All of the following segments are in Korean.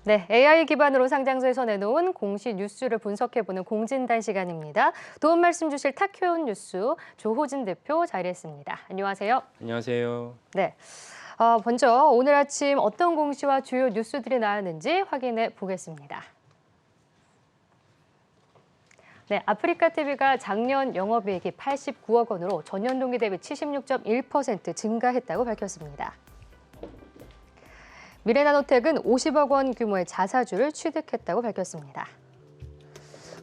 네, AI 기반으로 상장소에서 내놓은 공시 뉴스를 분석해보는 공진단 시간입니다. 도움 말씀 주실 타큐온 뉴스 조호진 대표 자리했습니다. 안녕하세요. 안녕하세요. 네, 먼저 오늘 아침 어떤 공시와 주요 뉴스들이 나왔는지 확인해 보겠습니다. 네, 아프리카TV가 작년 영업이익이 89억 원으로 전년 동기 대비 76.1% 증가했다고 밝혔습니다. 미래나노텍은 50억 원 규모의 자사주를 취득했다고 밝혔습니다.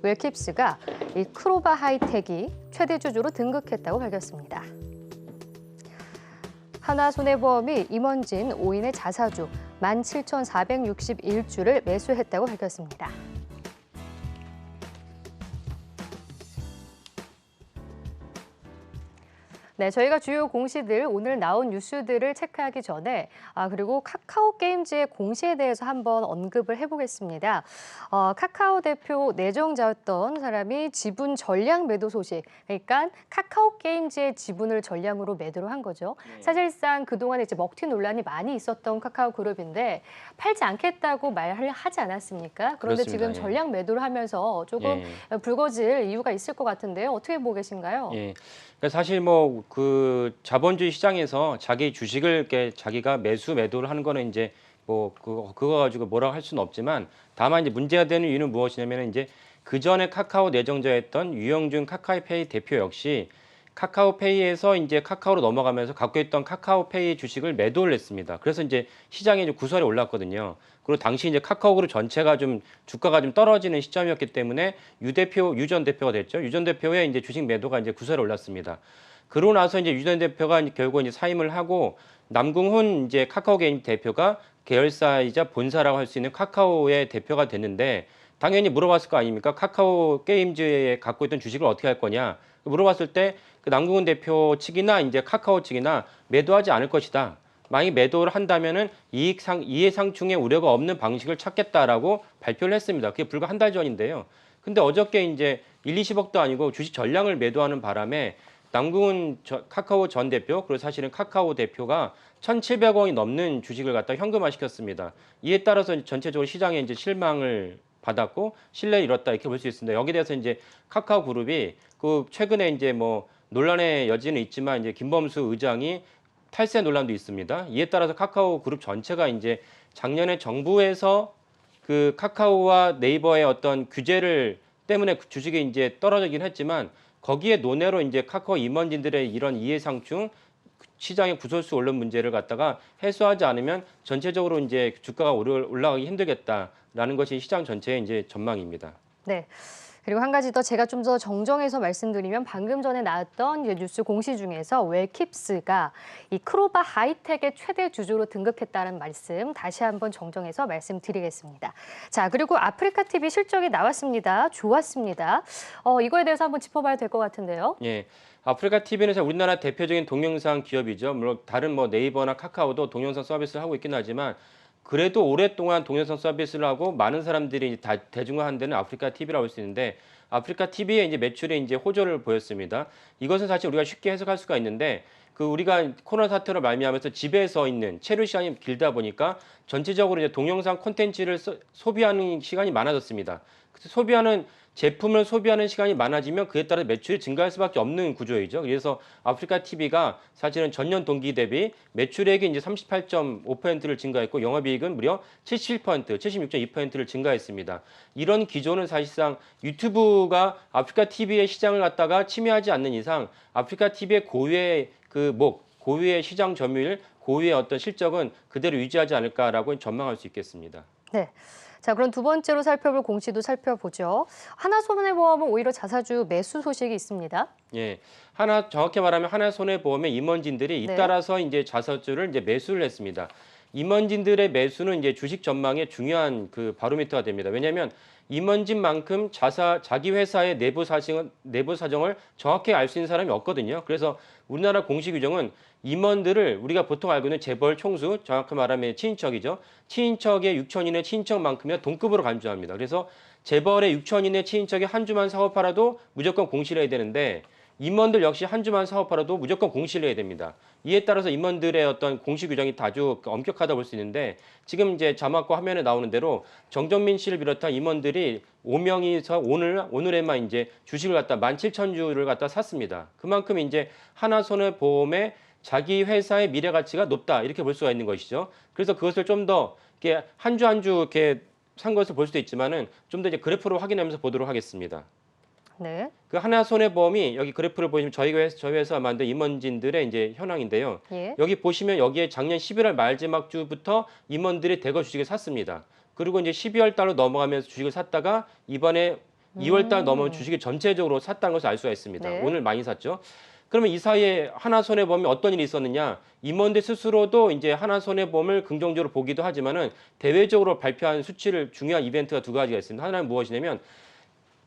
웰킵스가 이 크로바 하이텍이 최대 주주로 등극했다고 밝혔습니다. 하나손해보험이 임원진 5인의 자사주 17,461주를 매수했다고 밝혔습니다. 네, 저희가 주요 공시들, 오늘 나온 뉴스들을 체크하기 전에 그리고 카카오 게임즈의 공시에 대해서 한번 언급을 해보겠습니다. 카카오 대표 내정자였던 사람이 지분 전량 매도 소식, 그러니까 카카오 게임즈의 지분을 전량으로 매도를 한 거죠. 사실상 그동안에 이제 먹튀 논란이 많이 있었던 카카오 그룹인데 팔지 않겠다고 말을 하지 않았습니까? 그런데 그렇습니다. 지금 전량 매도를 하면서 조금 불거질 이유가 있을 것 같은데요. 어떻게 보고 계신가요? 예. 그러니까 사실 뭐 그 자본주의 시장에서 자기 주식을 이렇게 자기가 매도를 하는 거는 이제 뭐 그거 가지고 뭐라고 할 수는 없지만 다만 이제 문제가 되는 이유는 무엇이냐면 이제 그 전에 카카오 내정자였던 유영준 카카오페이 대표 역시 카카오페이에서 이제 카카오로 넘어가면서 갖고 있던 카카오페이 주식을 매도를 했습니다. 그래서 이제 시장에 이제 구설이 올랐거든요. 그리고 당시 이제 카카오그룹 전체가 좀 주가가 좀 떨어지는 시점이었기 때문에 유 전 대표가 됐죠. 유 전 대표의 이제 주식 매도가 이제 구설이 올랐습니다. 그러고 나서 이제 유 전 대표가 결국 이제 사임을 하고 남궁훈 이제 카카오 게임 대표가 계열사이자 본사라고 할 수 있는 카카오의 대표가 됐는데 당연히 물어봤을 거 아닙니까? 카카오 게임즈에 갖고 있던 주식을 어떻게 할 거냐? 물어봤을 때 그 남궁훈 대표 측이나 이제 카카오 측이나 매도하지 않을 것이다. 만약 매도를 한다면은 이해상충의 우려가 없는 방식을 찾겠다라고 발표를 했습니다. 그게 불과 한 달 전인데요. 근데 어저께 이제 20억도 아니고 주식 전량을 매도하는 바람에 남궁훈 카카오 전 대표, 그리고 사실은 카카오 대표가 1,700억이 넘는 주식을 갖다 현금화시켰습니다. 이에 따라서 전체적으로 시장에 이제 실망을 받았고 신뢰를 잃었다 이렇게 볼 수 있습니다. 여기에 대해서 이제 카카오 그룹이 그 최근에 이제 뭐 논란의 여지는 있지만 이제 김범수 의장이 탈세 논란도 있습니다. 이에 따라서 카카오 그룹 전체가 이제 작년에 정부에서 그 카카오와 네이버의 어떤 규제를 때문에 주식이 이제 떨어지긴 했지만 거기에 논외로 이제 카카오 임원진들의 이런 이해상충 시장의 구설수 오른 문제를 갖다가 해소하지 않으면 전체적으로 이제 주가가 올라가기 힘들겠다라는 것이 시장 전체의 이제 전망입니다. 네. 그리고 한 가지 더 제가 좀 더 정정해서 말씀드리면 방금 전에 나왔던 뉴스 공시 중에서 웰킵스가 이 크로바 하이텍의 최대 주주로 등극했다는 말씀 다시 한번 정정해서 말씀드리겠습니다. 자, 그리고 아프리카TV 실적이 나왔습니다. 좋았습니다. 이거에 대해서 한번 짚어봐야 될 것 같은데요. 예. 아프리카 TV는 우리나라 대표적인 동영상 기업이죠. 물론 다른 뭐 네이버나 카카오도 동영상 서비스를 하고 있긴 하지만 그래도 오랫동안 동영상 서비스를 하고 많은 사람들이 대중화한 데는 아프리카 TV라고 할 수 있는데 아프리카 TV의 이제 매출에 이제 호조를 보였습니다. 이것은 사실 우리가 쉽게 해석할 수가 있는데 그 우리가 코로나 사태로 말미암아서 집에서 있는 체류 시간이 길다 보니까 전체적으로 이제 동영상 콘텐츠를 소비하는 시간이 많아졌습니다. 소비하는 제품을 소비하는 시간이 많아지면 그에 따라 매출이 증가할 수밖에 없는 구조이죠. 그래서 아프리카 TV가 사실은 전년 동기 대비 매출액이 이제 38.5%를 증가했고 영업이익은 무려 77%, 76.2%를 증가했습니다. 이런 기조는 사실상 유튜브가 아프리카 TV의 시장을 갖다가 침해하지 않는 이상 아프리카 TV의 고유의 고유의 시장 점유율, 고유의 어떤 실적은 그대로 유지하지 않을까라고 전망할 수 있겠습니다. 네. 자, 그럼 두 번째로 살펴볼 공시도 살펴보죠. 하나손해보험은 오히려 자사주 매수 소식이 있습니다. 예. 정확히 말하면 하나손해보험의 임원진들이 네. 잇따라서 이제 자사주를 이제 매수를 했습니다. 임원진들의 매수는 이제 주식 전망의 중요한 그 바로미터가 됩니다. 왜냐하면 임원진만큼 자기 회사의 내부 사정을 정확히 알 수 있는 사람이 없거든요. 그래서 우리나라 공시 규정은 임원들을 우리가 보통 알고 있는 재벌 총수, 정확히 말하면 친인척이죠. 친인척의 6천인의 친인척만큼이나 동급으로 간주합니다. 그래서 재벌의 6천인의 친인척이 한 주만 사업하라도 무조건 공시를 해야 되는데 임원들 역시 한 주만 사업하라도 무조건 공시를 해야 됩니다. 이에 따라서 임원들의 어떤 공시 규정이 아주 엄격하다 볼 수 있는데 지금 이제 자막과 화면에 나오는 대로 정정민 씨를 비롯한 임원들이 5명이서 오늘에만 이제 주식을 갖다 17,000주를 갖다 샀습니다. 그만큼 이제 하나손해보험의 자기 회사의 미래 가치가 높다 이렇게 볼 수가 있는 것이죠. 그래서 그것을 좀 더 이렇게 한 주 한 주 이렇게 산 것을 볼 수도 있지만은 좀 더 이제 그래프로 확인하면서 보도록 하겠습니다. 네. 그 하나손해보험이 여기 그래프를 보시면 저희 회사 만든 임원진들의 이제 현황인데요. 예. 여기 보시면 여기에 작년 11월 마지막 주부터 임원들이 대거 주식을 샀습니다. 그리고 이제 12월 달로 넘어가면서 주식을 샀다가 이번에 2월 달 넘어면 주식을 전체적으로 샀다는 것을 알 수가 있습니다. 네. 오늘 많이 샀죠. 그러면 이 사이에 하나손해보험이 어떤 일이 있었느냐? 임원들 스스로도 이제 하나손해보험을 긍정적으로 보기도 하지만은 대외적으로 발표한 수치를 중요한 이벤트가 두 가지가 있습니다. 하나는 무엇이냐면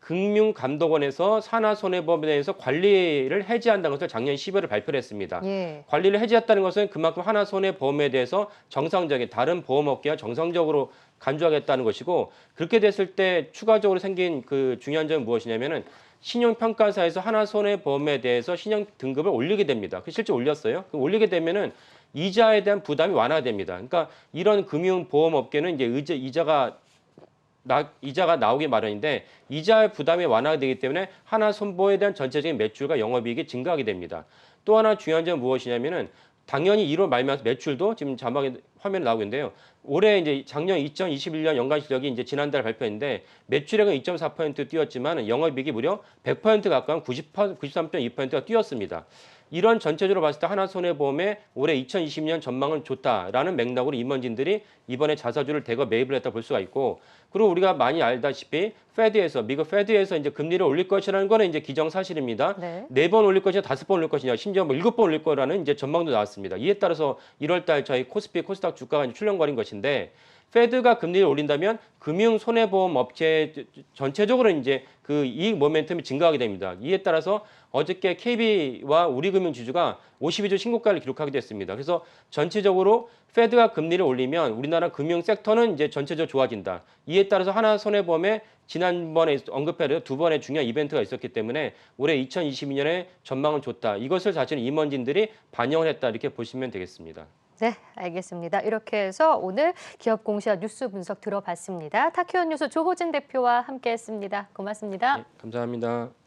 금융감독원에서 하나손해보험에 대해서 관리를 해지한다는 것을 작년 10월에 발표를 했습니다. 예. 관리를 해지했다는 것은 그만큼 하나손해보험에 대해서 정상적인 다른 보험업계와 정상적으로 간주하겠다는 것이고 그렇게 됐을 때 추가적으로 생긴 그 중요한 점은 무엇이냐면은 신용평가사에서 하나손해보험에 대해서 신용 등급을 올리게 됩니다. 실제 올렸어요. 올리게 되면은 이자에 대한 부담이 완화됩니다. 그러니까 이런 금융보험업계는 이제 이자가 나오기 마련인데 이자의 부담이 완화되기 때문에 하나손보에 대한 전체적인 매출과 영업이익이 증가하게 됩니다. 또 하나 중요한 점은 무엇이냐면은 당연히 1월 말면서 매출도 지금 자막에 화면에 나오고 있는데요. 올해 이제 작년 2021년 연간 실적이 이제 지난달 발표했는데 매출액은 2.4% 뛰었지만 영업이익이 무려 100% 가까운 93.2%가 뛰었습니다. 이런 전체적으로 봤을 때 하나손해보험의 올해 2020년 전망은 좋다라는 맥락으로 임원진들이 이번에 자사주를 대거 매입을 했다 볼 수가 있고 그리고 우리가 많이 알다시피 미국 페드에서 이제 금리를 올릴 것이라는 거는 이제 기정사실입니다. 네. 4번 올릴 것이냐 5번 올릴 것이냐 심지어 뭐 7번 올릴 거라는 이제 전망도 나왔습니다. 이에 따라서 1월 달 저희 코스닥 주가가 이제 출렁거린 것인데 페드가 금리를 올린다면 금융 손해보험 업체 전체적으로 이제 그 이익 모멘텀이 증가하게 됩니다. 이에 따라서 어저께 KB와 우리금융지주가 52주 신고가를 기록하게 됐습니다. 그래서 전체적으로 페드가 금리를 올리면 우리나라 금융 섹터는 이제 전체적으로 좋아진다. 이에 따라서 하나손해보험에 지난번에 언급해도 두 번의 중요한 이벤트가 있었기 때문에 올해 2022년에 전망은 좋다. 이것을 사실 임원진들이 반영을 했다 이렇게 보시면 되겠습니다. 네, 알겠습니다. 이렇게 해서 오늘 기업 공시와 뉴스 분석 들어봤습니다. 타키온 뉴스 조호진 대표와 함께했습니다. 고맙습니다. 네, 감사합니다.